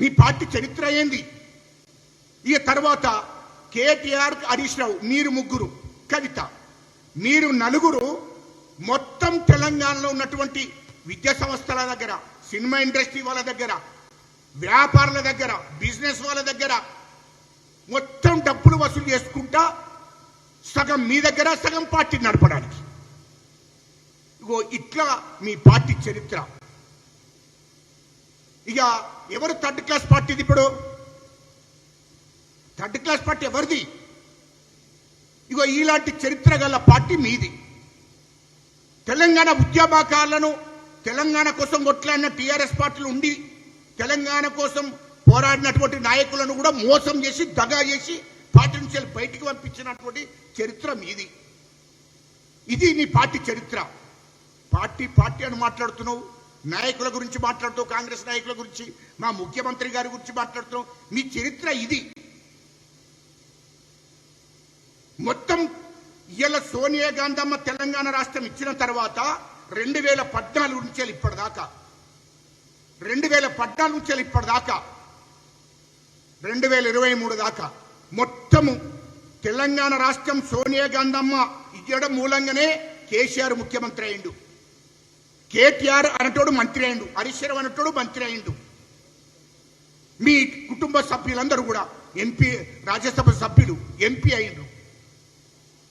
మీ party చరిత్ర ఏంది? ఇక తర్వాత కేటీఆర్, హరీష్ రావు, మీరు ముగ్గురు, కవిత, మీరు నలుగురు మొత్తం తెలంగాణలో ఉన్నటువంటి విద్యా సంస్థల దగ్గర, సినిమా ఇండస్ట్రీ వాళ్ళ దగ్గర, వ్యాపారుల దగ్గర, బిజినెస్ వాళ్ళ దగ్గర మొత్తం డబ్బులు వసూలు చేసుకుంటా సగం మీ దగ్గర, సగం పార్టీ నడపడానికి. ఇగో ఇట్లా మీ పార్టీ చరిత్ర. ఇక ఎవరు థర్డ్ క్లాస్ పార్టీది? ఇప్పుడు థర్డ్ క్లాస్ పార్టీ ఎవరిది? ఇగో ఇలాంటి చరిత్ర గల పార్టీ మీది. తెలంగాణ ఉద్యమకారులను, తెలంగాణ కోసం కొట్లాడిన టీఆర్ఎస్ పార్టీలు ఉండి తెలంగాణ కోసం పోరాడినటువంటి నాయకులను కూడా మోసం చేసి, దగా చేసి పార్టీ నుంచి బయటికి పంపించినటువంటి చరిత్ర మీది. ఇది నీ పార్టీ చరిత్ర. పార్టీ పార్టీ అని మాట్లాడుతున్నావు, నాయకుల గురించి మాట్లాడుతావు, కాంగ్రెస్ నాయకుల గురించి, మా ముఖ్యమంత్రి గారి గురించి మాట్లాడుతున్నావు. మీ చరిత్ర ఇది. మొత్తం ఇలా సోనియా గాంధీ తెలంగాణ రాష్ట్రం ఇచ్చిన తర్వాత 2014 నుంచి ఇప్పటిదాకా 2023 దాకా మొత్తము తెలంగాణ రాష్ట్రం సోనియా గాంధీ ఇవ్వడం మూలంగానే కేసీఆర్ ముఖ్యమంత్రి అయిండు, కేటీఆర్ అనేటోడు మంత్రి అయిండు, హరీష్ రావు అనేటోడు మంత్రి అయిండు. మీ కుటుంబ సభ్యులందరూ కూడా ఎంపీ, రాజ్యసభ సభ్యులు, ఎంపీ అయిండు.